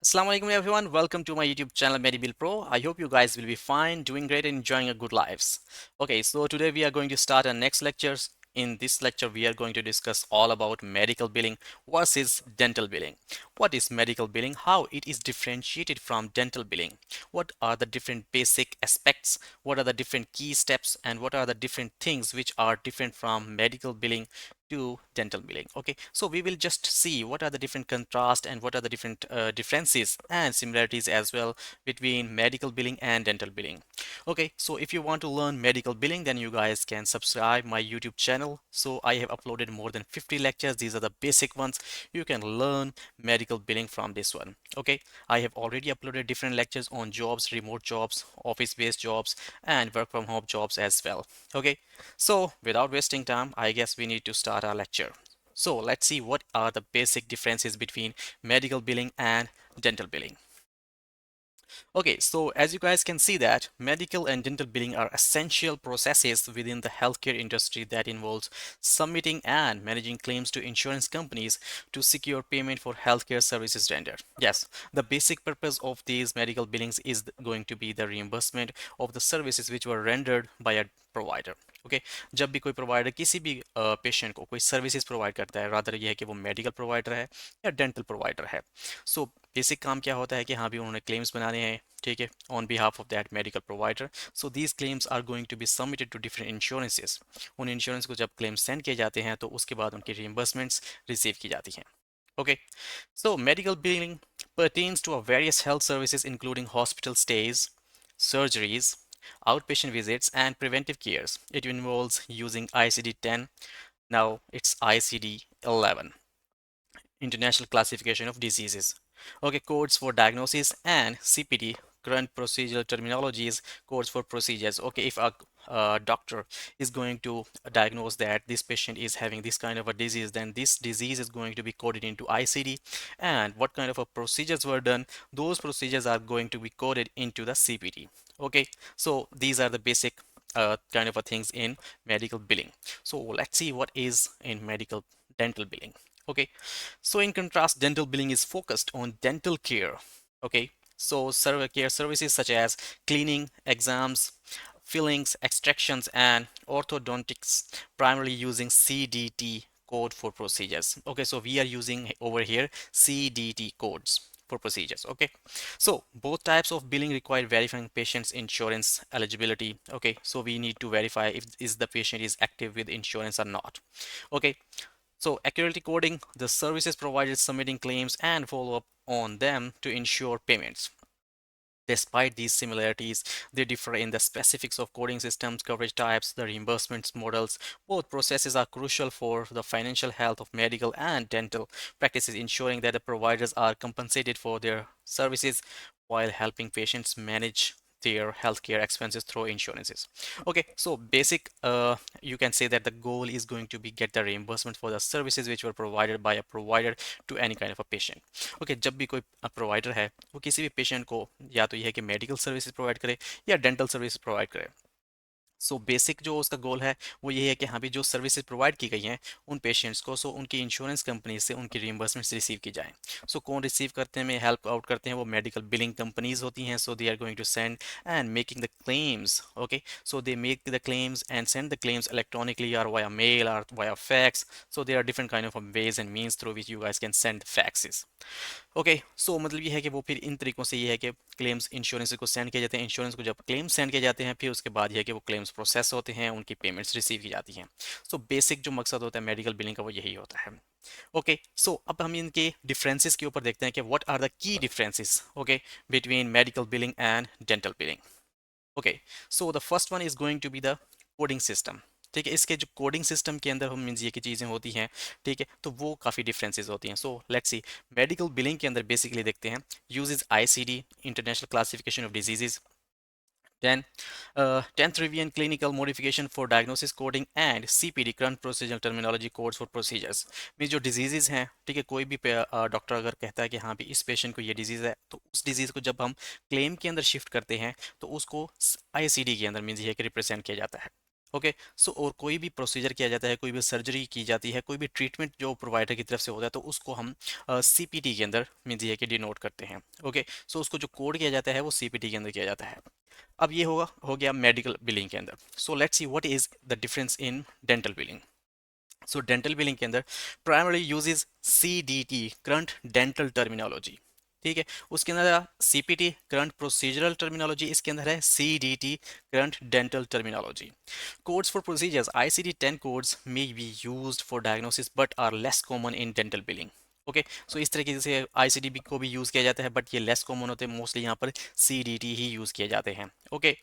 Assalamu alaikum everyone. Welcome to my YouTube channel MediBill Pro. I hope you guys will be fine, doing great and enjoying a good lives. Okay, so today we are going to start our next lectures. In this lecture, we are going to discuss all about medical billing versus dental billing. What is medical billing? How it is differentiated from dental billing? What are the different basic aspects? What are the different key steps? And what are the different things which are different from medical billing to dental billing? Okay, so we will just see what are the different contrast and what are the different differences and similarities as well between medical billing and dental billing. Okay, so if you want to learn medical billing, then you guys can subscribe my YouTube channel. So I have uploaded more than 50 lectures. These are the basic ones. You can learn medical billing from this one. Okay, I have already uploaded different lectures on jobs, remote jobs, office-based jobs, and work from home jobs as well. Okay, so without wasting time, I guess we need to start our lecture. So let's see what are the basic differences between medical billing and dental billing. Okay, so as you guys can see that medical and dental billing are essential processes within the healthcare industry that involves submitting and managing claims to insurance companies to secure payment for healthcare services rendered. Yes, the basic purpose of these medical billings is going to be the reimbursement of the services which were rendered by a provider. Okay जब भी कोई provider किसी भी patient को कोई services provide करता है rather ये है कि वो मेडिकल प्रोवाइडर है या डेंटल प्रोवाइडर है सो बेसिक काम क्या होता है कि हाँ भी उन्होंने क्लेम्स बनाने हैं ठीक है on behalf of that medical provider so these claims are going to be submitted to different insurances उन इंश्योरेंस को जब क्लेम्स सेंड किए जाते हैं तो उसके बाद उनकी रीइंबर्समेंट्स रिसीव की जाती हैं okay so medical billing pertains to a various health services including hospital stays, surgeries, outpatient visits, and preventive cares. It involves using ICD-10. Now it's ICD-11, International Classification of Diseases. Okay, codes for diagnosis and CPD, current procedural terminologies, codes for procedures. Okay, if a doctor is going to diagnose that this patient is having this kind of a disease, then this disease is going to be coded into ICD, and what kind of a procedures were done, those procedures are going to be coded into the CPD. Okay, so these are the basic kind of a things in medical billing. So let's see what is in medical dental billing. Okay, so in contrast, dental billing is focused on dental care. Okay, so care services such as cleaning, exams, fillings, extractions, and orthodontics, primarily using CDT code for procedures. Okay, so we are using over here CDT codes for procedures. Okay, so both types of billing require verifying patient's insurance eligibility. Okay, so we need to verify if is the patient is active with insurance or not. Okay, so accurately coding the services provided, submitting claims, and follow up on them to ensure payments. Despite these similarities, they differ in the specifics of coding systems, coverage types, the reimbursements models. Both processes are crucial for the financial health of medical and dental practices, ensuring that the providers are compensated for their services while helping patients manage their healthcare expenses through insurances. Okay, so basic, you can say that the goal is going to be get the reimbursement for the services which were provided by a provider to any kind of a patient. Okay जब भी कोई provider है वो किसी भी patient को या तो यह है कि मेडिकल सर्विसेज प्रोवाइड करे या डेंटल सर्विस प्रोवाइड करे सो बेसिक जो उसका गोल है वो ये है कि हाँ भी जो सर्विसेज प्रोवाइड की गई हैं उन पेशेंट्स को सो उनकी इंश्योरेंस कंपनी से उनकी रीइंबर्समेंट्स रिसीव की जाए सो कौन रिसीव करते हैं में हेल्प आउट करते हैं वो मेडिकल बिलिंग कंपनीज होती हैं so they are going to send and making the claims okay so they make the claims and send the claims electronically or via mail or via fax so there are different kind of ways and means through which you guys can send faxes okay so मतलब ये है कि वो फिर इन तरीकों से ये है कि क्लेम्स इंश्योरेंस को सेंड किए जाते हैं इंश्योरेंस को जब क्लेम्स सेंड किए जाते हैं फिर उसके बाद ये है कि वो क्लेम्स प्रोसेस होते हैं उनकी पेमेंट्स रिसीव की जाती हैं सो बेसिक जो मकसद होता है मेडिकल बिलिंग का वो यही होता है ओके सो अब हम इनके डिफरेंसेस के ऊपर देखते हैं कि what are the key differences okay between medical billing and dental billing okay so the first one is going to be the coding system ठीक है इसके जो कोडिंग सिस्टम के अंदर हम मीन्स ये की चीज़ें होती हैं ठीक है तो वो काफ़ी डिफरेंसेस होती हैं सो लेट्स सी मेडिकल बिलिंग के अंदर बेसिकली देखते हैं uses ICD international classification of diseases then 10th review and clinical modification for diagnosis coding and CPD current procedural terminology codes for procedures में जो डिजीजेज हैं ठीक है कोई भी डॉक्टर अगर कहता है कि हाँ भी इस पेशेंट को ये डिजीज़ है तो उस डिजीज़ को जब हम क्लेम के अंदर शिफ्ट करते हैं तो उसको आईसीडी के अंदर मीन्स ये कि रिप्रेजेंट किया जाता है ओके। सो और कोई भी प्रोसीजर किया जाता है, कोई भी सर्जरी की जाती है, कोई भी ट्रीटमेंट जो प्रोवाइडर की तरफ से होता है, तो उसको हम सीपीटी के अंदर मीन्स ये है कि डिनोट करते हैं। ओके। सो उसको जो कोड किया जाता है वो सीपीटी के अंदर किया जाता है। अब ये हो गया मेडिकल बिलिंग के अंदर। सो let's see what is the difference in dental billing. So dental billing के अंदर primary uses CDT, current dental terminology. ठीक है। उसके अंदर सीपीटी करंट प्रोसीजरल टर्मिनोलॉजी, इसके अंदर है CDT current dental terminology. Codes for procedures ICD-10 codes may be used for diagnosis but are less common in dental billing. Okay. So इस तरीके से ICD को भी यूज़ किया जाता है बट ये लेस कॉमन होते हैं, मोस्टली यहाँ पर CDT ही यूज़ किए जाते हैं। Okay.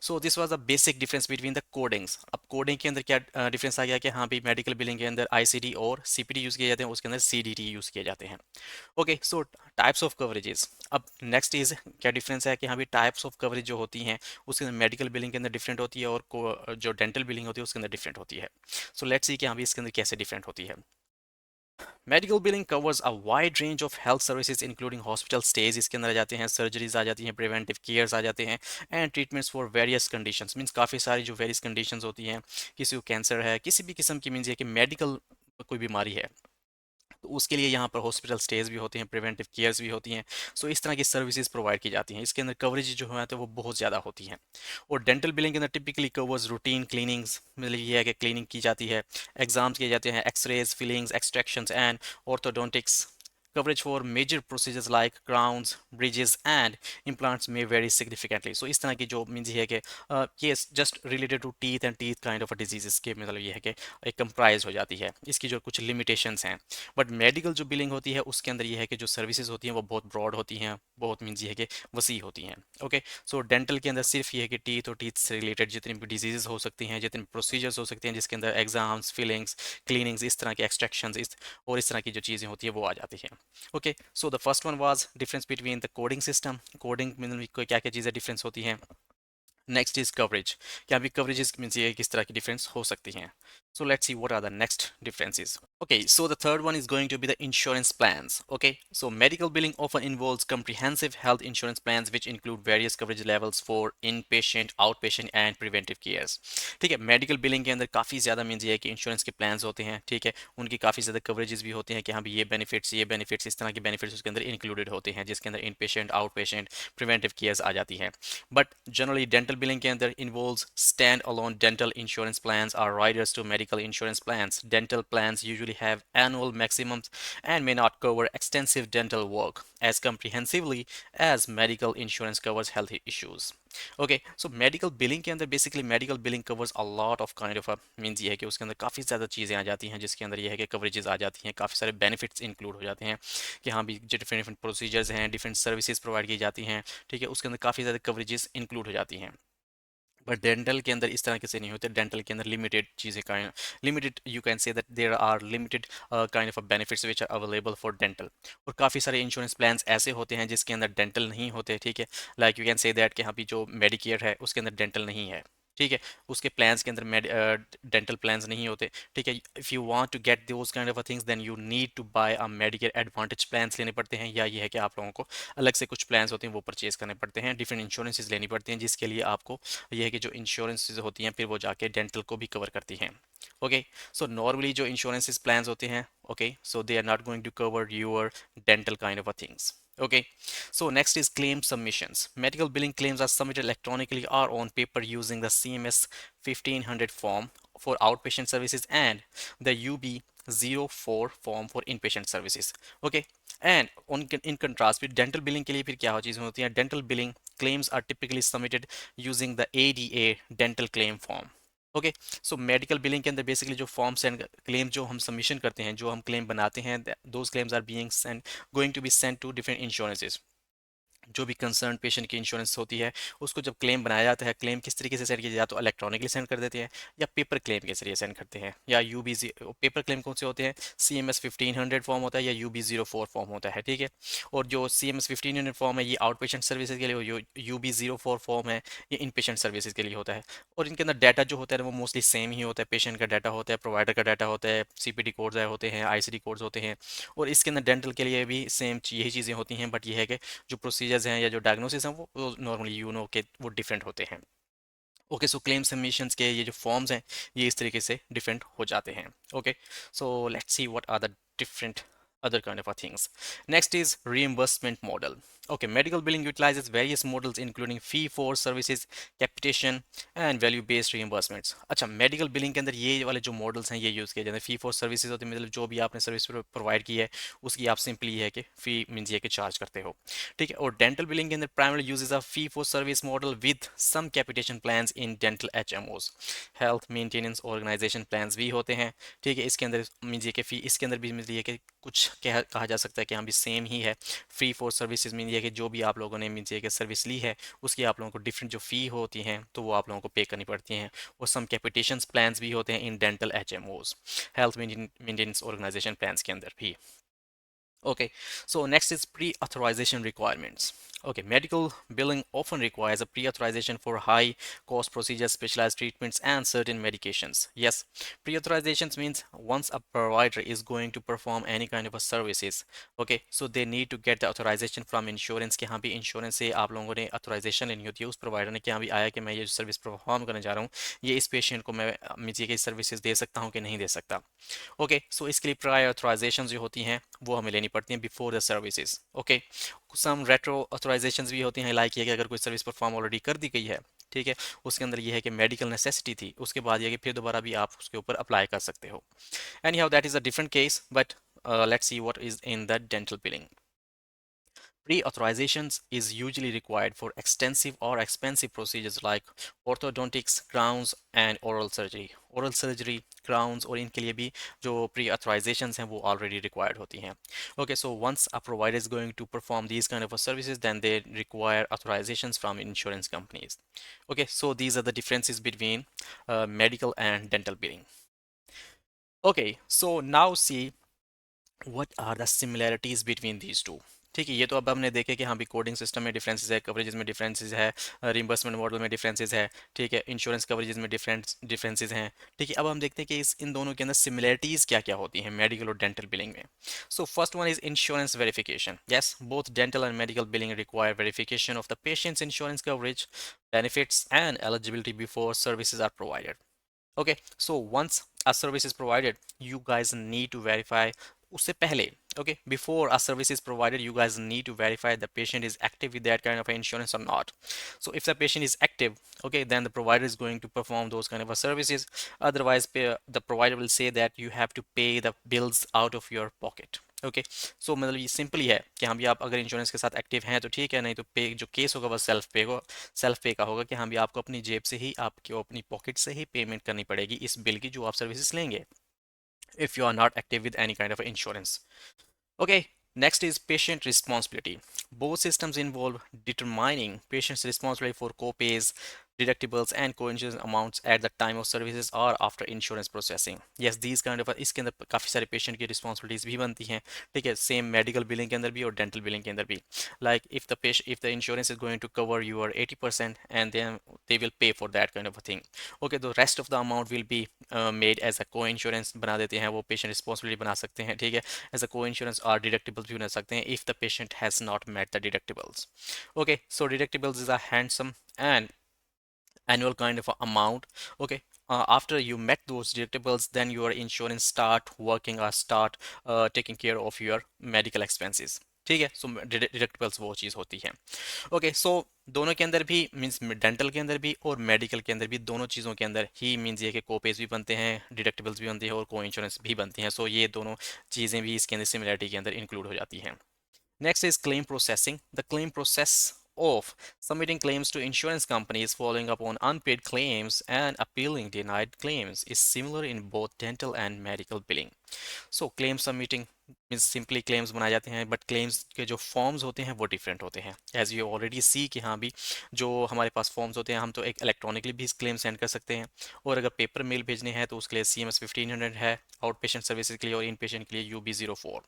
So this was the basic difference between the codings. अब कोडिंग के अंदर क्या डिफरेंस आ गया कि हाँ भाई मेडिकल बिलिंग के अंदर ICD और CPT यूज़ किए जाते हैं, उसके अंदर CDT यूज़ किए जाते हैं। Okay. So types of coverages. अब नेक्स्ट इज क्या डिफरेंस है कि हाँ भी टाइप्स ऑफ कवरेज जो होती हैं उसके अंदर मेडिकल बिलिंग के अंदर डिफरेंट होती है और जो डेंटल बिलिंग होती है उसके अंदर डिफरेंट होती है। सो लेट्स सी कि हाँ भी इसके अंदर कैसे डिफरेंट होती है। Medical billing covers a wide range of health services including hospital stage, इसके अंदर आ जाते हैं सर्जरीज, आ जाती हैं प्रिवेंटिव केयर्स, आ जाते हैं and treatments for various conditions. Means काफ़ी सारी जो वेरियस कंडीशंस होती हैं, किसी को कैंसर है, किसी भी किस्म की मींस ये कि मेडिकल कोई बीमारी है तो उसके लिए यहाँ पर हॉस्पिटल स्टेज भी होते हैं, प्रिवेंटिव केयर्स भी होती हैं। सो इस तरह की सर्विसेज प्रोवाइड की जाती हैं। इसके अंदर कवरेज जो है तो वो बहुत ज़्यादा होती हैं। और डेंटल बिलिंग के अंदर टिपिकली कवर्स रूटीन क्लीनिंग्स, मतलब ये है कि क्लीनिंग की जाती है, एग्जाम्स किए जाते हैं, X-rays, fillings, extractions and orthodontics. coverage for major procedures like crowns, bridges and implants may vary significantly. So इस तरह की जो मीन्स ये है कि ये just related to teeth and teeth kind of diseases के मतलब ये है कि एक कंप्राइज हो जाती है, इसकी जो कुछ लिमिटेशंस हैं। बट मेडिकल जो बिलिंग होती है उसके अंदर ये है कि जो सर्विसेज होती हैं वो बहुत ब्रॉड होती हैं, बहुत मीन्स ये है कि वसी होती हैं। ओके। सो डेंटल के अंदर सिर्फ ये है कि टीथ और टीथ से रिलेटेड जितनी भी डिजीजेस हो सकती हैं, जितने प्रोसीजर्स हो सकते हैं, जिसके अंदर एग्जाम्स, फिलिंग्स, क्लीनिंग्स, इस तरह के एक्सट्रैक्शंस और इस तरह की जो चीज़ें होती है वो आ जाती हैं। Okay. So the first one vas deferens between the coding system, coding में क्या क्या चीज़ें डिफरेंस होती हैं। नेक्स्ट इज कवरेज, क्या भी कवरेजेस मींस ये किस तरह की डिफरेंस हो सकती हैं। So let's see what are the next differences. Okay, so the third one is going to be the insurance plans. Okay, so medical billing often involves comprehensive health insurance plans which include various coverage levels for inpatient, outpatient and preventive cares. ठीक है। Medical billing के अंदर काफ़ी ज़्यादा means ये है कि insurance के प्लान्स होते हैं। ठीक है। उनकी काफ़ी ज़्यादा कवरेजेस भी होते हैं कि हाँ भी ये बेनिफिट्स इस तरह के बेनिफिट्स उसके अंदर इंक्लूडेड होते हैं, जिसके अंदर inpatient, outpatient, preventive cares आ जाती हैं। बट जनरली डेंटल बिलिंग के अंदर involves stand-alone dental insurance plans are riders to medical insurance plans. Dental plans usually have annual maximums and may not cover extensive dental work as comprehensively as medical insurance covers health issues. Okay. So medical billing के अंदर basically medical billing covers a lot of kind of means ये है कि उसके अंदर काफ़ी ज़्यादा चीज़ें आ जाती हैं, जिसके अंदर ये है कि कवरेजेस आ जाती हैं, काफ़ी सारे बेनिफिट्स इंक्लूड हो जाते हैं कि हाँ भी जो डिफरेंट डिफरेंट प्रोसीजर्स हैं, डिफरेंट सर्विसेज प्रोवाइड की जाती हैं। ठीक है। उसके अंदर काफ़ी ज़्यादा कवरेजेस इंक्लूड हो जाती हैं। बट डेंटल के अंदर इस तरह के से नहीं होते। डेंटल के अंदर लिमिटेड चीज़ें का limited, you can say that there are limited kind of benefits which are available for dental. और काफ़ी सारे इंश्योरेंस प्लान्स ऐसे होते हैं जिसके अंदर डेंटल नहीं होते। ठीक है। Like you can say that कि हाँ भी जो मेडिकेयर है उसके अंदर डेंटल नहीं है। ठीक है। उसके प्लान्स के अंदर डेंटल प्लान्स नहीं होते। ठीक है। If you want to get those kind of things then you need to buy a Medicare Advantage plans लेने पड़ते हैं, या ये है कि आप लोगों को अलग से कुछ प्लान्स होते हैं वो परचेज करने पड़ते हैं, डिफरेंट इंश्योरेंसेज लेनी पड़ती हैं, जिसके लिए आपको ये है कि जो इंश्योरेंस होती हैं फिर वो जाके डेंटल को भी कवर करती हैं। ओके। सो नॉर्मली जो इंश्योरेंस प्लान्स होते हैं, okay, so they are not going to cover your dental kind of things. Okay, so next is claim submissions. Medical billing claims are submitted electronically or on paper using the CMS 1500 form for outpatient services and the UB04 form for inpatient services. Okay, and in contrast with dental billing के लिए फिर क्या चीज़ें होती हैं। Dental billing claims are typically submitted using the ADA dental claim form. Okay. So medical billing के अंदर basically जो फॉर्म्स एंड क्लेम जो हम सबमिशन करते हैं, जो हम क्लेम बनाते हैं, those claims are being send, going to be send to different insurances. जो भी कंसर्न पेशेंट की इंश्योरेंस होती है उसको जब क्लेम बनाया जाता है, क्लेम किस तरीके से सेंड किया जाता है, तो इलेक्ट्रॉनिकली सेंड कर देते हैं या पेपर क्लेम के जरिए सेंड करते हैं, या यूबी पेपर क्लेम कौन से होते हैं, CMS 1500 फॉर्म होता है या UB04 फॉर्म होता है। ठीक है। और जो CMS 1500 फॉर्म है ये आउट पेशेंट सर्विसेज के लिए, जो UB04 फॉर्म है ये इन पेशेंट सर्विसेज के लिए होता है। और इनके अंदर डाटा जो होता है वो मोस्टली सेम ही होता है, पेशेंट का डाटा होता है, प्रोवाइडर का डाटा होता है, CPT कोड्स होते हैं, ICD कोड्स होते हैं। और इसके अंदर डेंटल के लिए भी सेम यही चीज़ें होती हैं, बट ये है कि जो प्रोसीजर्स हैं या जो डायग्नोसिस हैं वो नॉर्मली यू नो के वो डिफरेंट होते हैं। ओके, सो क्लेम सबमिशंस के ये जो फॉर्म्स हैं ये इस तरीके से डिफरेंट हो जाते हैं। Okay, so let's see what are the different other kind of things. Next is reimbursement model. Okay, medical billing utilizes various models including fee for services, capitation and value based reimbursements. अच्छा, medical billing के अंदर ये वाले जो models हैं ये use किए जाते हैं। फी फॉर सर्विसेज होती है, मतलब जो भी आपने सर्विस प्रोवाइड की है उसकी आप सिंपली है कि फी मीन्स ये कि चार्ज करते हो, ठीक है। और डेंटल बिलिंग के अंदर primary uses a fee for service model with some capitation plans in dental HMOs. Health maintenance organization plans भी होते हैं, ठीक है। इसके अंदर मीन्स ये कि फी इसके अंदर भी मीन्स ये कि कुछ कहा जा सकता है कि हाँ भी सेम ही है। फ्री फॉर सर्विसेज मीन ये कि जो भी आप लोगों ने मीन्स ये कि सर्विस ली है उसकी आप लोगों को डिफरेंट जो फ़ी होती हैं तो वो आप लोगों को पे करनी पड़ती हैं। और सम कैपिटेशंस प्लान्स भी होते हैं in dental HMOs, health maintenance organization plans के अंदर भी। Okay, so next is pre-authorization requirements. Okay, medical billing often requires a pre-authorization for high cost procedures, specialized treatments, and certain medications. Yes, pre-authorizations means once a provider is going to perform any kind of a services, okay, so they need to get the authorization from insurance कि हाँ भी insurance से आप लोगों ने authorisation लेनी होती है उस प्रोवाइडर ने कि हाँ भी आया कि मैं ये सर्विस परफॉर्म करने जा रहा हूँ, ये इस पेशेंट को मैं मुझे ये सर्विसेज दे सकता हूँ कि नहीं दे सकता। ओके, सो इसके लिए प्रायर ऑथराइजेशन जो होती हैं वो हमें लेनी पड़ती हैं before the services. Okay, some retro authorizations भी होती हैं, लाइक ये कि अगर कोई सर्विस परफॉर्म ऑलरेडी कर दी गई है, ठीक है, उसके अंदर ये है कि मेडिकल नेसेसिटी थी, उसके बाद ये कि फिर दोबारा भी आप उसके ऊपर अप्लाई कर सकते हो। Any how that is a different case, but let's see what is in the dental billing. Pre-authorizations is usually required for extensive or expensive procedures like orthodontics, crowns and oral surgery. Oral surgery, crowns और इनके लिए भी जो pre-authorizations हैं वो already required होती हैं. Okay, so once a provider is going to perform these kind of services, then they require authorizations from insurance companies. Okay, so these are the differences between medical and dental billing. Okay, so now see what are the similarities between these two। ठीक है, ये तो अब हमने देखे कि हाँ भी कोडिंग सिस्टम में डिफरेंसेस है, कवरेजेस में डिफरेंसेस है, रिम्बर्समेंट मॉडल में डिफरेंसेस है, ठीक है, इंश्योरेंस कवरेजेस में डिफरेंसेस हैं, ठीक है। अब हम देखते हैं कि इन दोनों के अंदर सिमिलरिटीज़ क्या क्या होती हैं मेडिकल और डेंटल बिलिंग में। So first one is insurance verification. Yes, both dental and medical billing require verification of the patients insurance coverage, benefits and eligibility before services are provided. Okay, so once a service is provided, you guys need to verify उससे पहले, okay, before a service is provided, you guys need to verify the patient is active with that kind of insurance or not. So if the patient is active, okay, then the provider is going to perform those kind of services. Otherwise, the provider will say that you have to pay the bills out of your pocket. Okay, so मतलब ये simple ही है कि हाँ भी आप अगर insurance के साथ एक्टिव हैं तो ठीक है, नहीं तो पे जो केस होगा वह सेल्फ पे का होगा कि हाँ भी आपको अपनी जेब से ही आपको अपनी पॉकेट से ही पेमेंट करनी पड़ेगी इस बिल की जो आप सर्विसेज लेंगे, if you are not active with any kind of insurance. Okay, next is patient responsibility. Both systems involve determining patient's responsibility for co-pays, deductibles and co-insurance amounts at the time of services or after insurance processing. Yes, these kind of इसके अंदर काफ़ी सारे patient की responsibilities भी बनती हैं, ठीक है, सेम मेडिकल बिलिंग के अंदर भी और डेंटल बिलिंग के अंदर भी। Like if the insurance is going to cover your 80% and then they will pay for that kind of a thing. Okay, the rest of the amount will be made as a co-insurance बना देते हैं, वो patient responsibility बना सकते हैं, ठीक है, as a co-insurance और deductibles भी बना सकते हैं if the patient has not met the deductibles. Okay, so deductibles is a handsome and annual kind of amount. Okay, after you met those deductibles, then your insurance start working or start taking care of your medical expenses, ठीक है। सो deductibles वो चीज़ होती है। Okay, सो दोनों के अंदर भी means dental के अंदर भी और मेडिकल के अंदर भी दोनों चीज़ों के अंदर ही मींस ये कि कोपेज भी बनते हैं, डिडक्टिबल्स भी बनती है और को इंश्योरेंस भी बनती हैं। सो ये दोनों चीज़ें भी इसके अंदर सिमिलरिटी के अंदर इंक्लूड हो जाती हैं। Next is claim processing. The claim process of submitting claims to insurance companies, following up on unpaid claims, and appealing denied claims is similar in both dental and medical billing. So claim submitting means simply claims बनाए जाते हैं, but claims के जो forms होते हैं वो different होते हैं। एज यू ऑलरेडी सी कि हाँ भी जो हमारे पास फॉर्म्स होते हैं हम तो एक इलेक्ट्रॉनिकली भी क्लेम सेंड कर सकते हैं, और अगर पेपर मेल भेजने हैं तो उसके लिए CMS 1500 है आउट पेशेंट सर्विसेज के लिए, और इन पेशेंट के लिए UB04।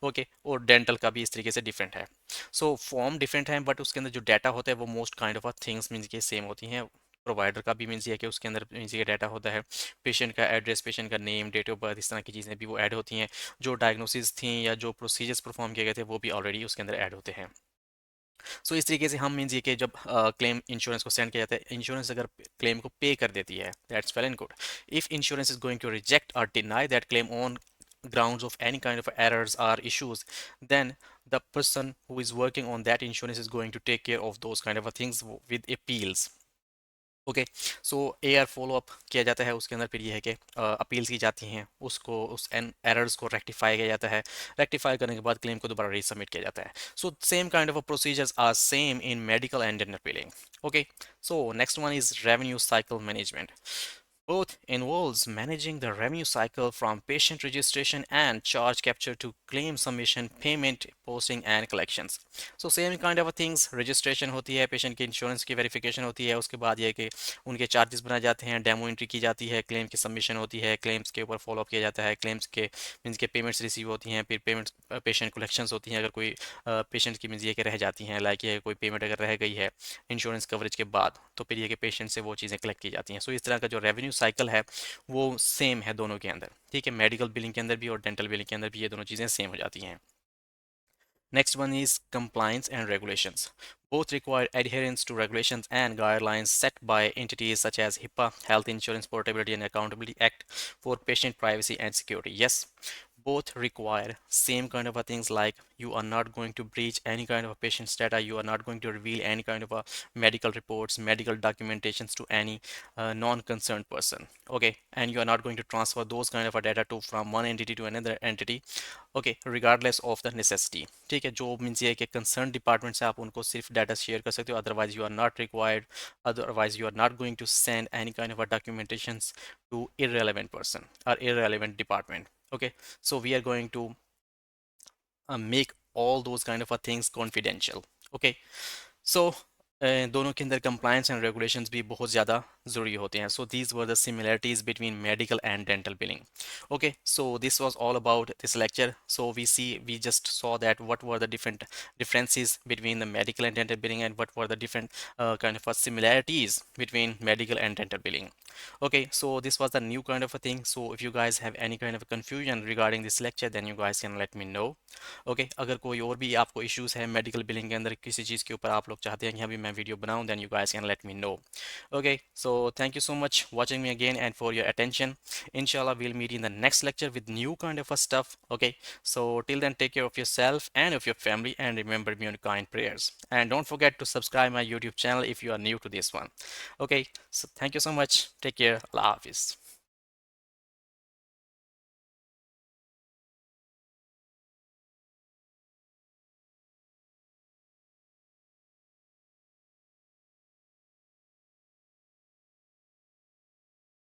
ओके, और डेंटल का भी इस तरीके से डिफरेंट है। सो फॉर्म डिफरेंट है बट उसके अंदर जो डाटा होता है वो most kind of things means के सेम होती हैं। प्रोवाइडर का भी मीन्स ये है कि उसके अंदर मीन्स ये डाटा होता है, पेशेंट का एड्रेस, पेशेंट का नेम, डेट ऑफ बर्थ, इस तरह की चीज़ें भी वो ऐड होती हैं। जो डायग्नोसिस थी या जो प्रोसीजर्स परफॉर्म किए गए थे वो भी ऑलरेडी उसके अंदर ऐड होते हैं। सो इस तरीके से हम मीन्स ये कि जब क्लेम इंश्योरेंस को सेंड किया जाता है, इंश्योरेंस अगर क्लेम को पे कर देती है, that's well and good. If insurance is going to reject or deny that claim on grounds of any kind of errors or issues, then the person who is working on that insurance is going to take care of those kind of things with appeals. Okay, so AR follow up किया जाता है, उसके अंदर फिर ये है कि appeals की जाती हैं, उसको उस एन एरर्स को रेक्टिफाई किया जाता है, रेक्टिफाई करने के बाद क्लेम को दोबारा रीसबमिट किया जाता है. So same kind of procedures are same in medical and dental billing. Okay, so next one is revenue cycle management. Both involves managing the revenue cycle from patient registration and charge capture to claim submission, payment, posting and collections. So same kind of things, registration होती है, patient की insurance की verification होती है, उसके बाद ये कि उनके charges बनाए जाते हैं, demo entry की जाती है, claim की submission होती है, claims के ऊपर follow up किया जाता है, claims के मीन्स के payments receive होती हैं, फिर payments patient collections होती हैं, अगर कोई patient की मीन्स ये कि रह जाती हैं, लाइक ये कोई payment अगर रह गई है इंश्योरेंस कवरेज के बाद, तो फिर ये कि पेशेंट से वो चीज़ें कलेक्ट की जाती हैं. सो इस तरह का जो रेवेन्यू साइकिल है वो सेम है दोनों के अंदर. ठीक है, मेडिकल बिलिंग के अंदर भी और डेंटल बिलिंग के अंदर भी ये दोनों चीज़ें सेम हो जाती हैं. Next one is compliance and regulations. Both require adherence to regulations and guidelines set by entities such as HIPAA, Health Insurance Portability and Accountability Act for patient privacy and security. Yes, both require same kind of a things, like you are not going to breach any kind of a patient's data, you are not going to reveal any kind of a medical reports, medical documentations to any non-concerned person. Okay, and you are not going to transfer those kind of a data to from one entity to another entity. Okay, regardless of the necessity. ठीक है, जो means ये है कि concern department से आप उनको सिर्फ डाटा शेयर कर सकते हो, otherwise you are not required, otherwise you are not going to send any kind of documentation to irrelevant person or irrelevant department. Okay, so we are going to make all those kind of things confidential. Okay, so दोनों के अंदर compliance and regulations भी बहुत ज़्यादा ज़रूरी होते हैं. So these were the similarities between medical and dental billing. Okay, so this was all about this lecture. So we just saw that what were the different differences between the medical and dental billing, and what were the different kind of similarities between medical and dental billing. Okay, so this was the new kind of a thing. So if you guys have any kind of confusion regarding this lecture, then you guys can let me know. Okay, अगर कोई और भी आपको issues है medical billing के अंदर, किसी चीज़ के ऊपर आप लोग चाहते हैं कि अभी मैं वीडियो बनाऊं, then you guys can let me know. Okay, so thank you so much watching me again and for your attention. Inshallah, we'll meet in the next lecture with new kind of a stuff. Okay, so till then, take care of yourself and of your family, and remember me on kind prayers. And don't forget to subscribe my YouTube channel if you are new to this one. Okay, so thank you so much. Take care. Allah Hafiz.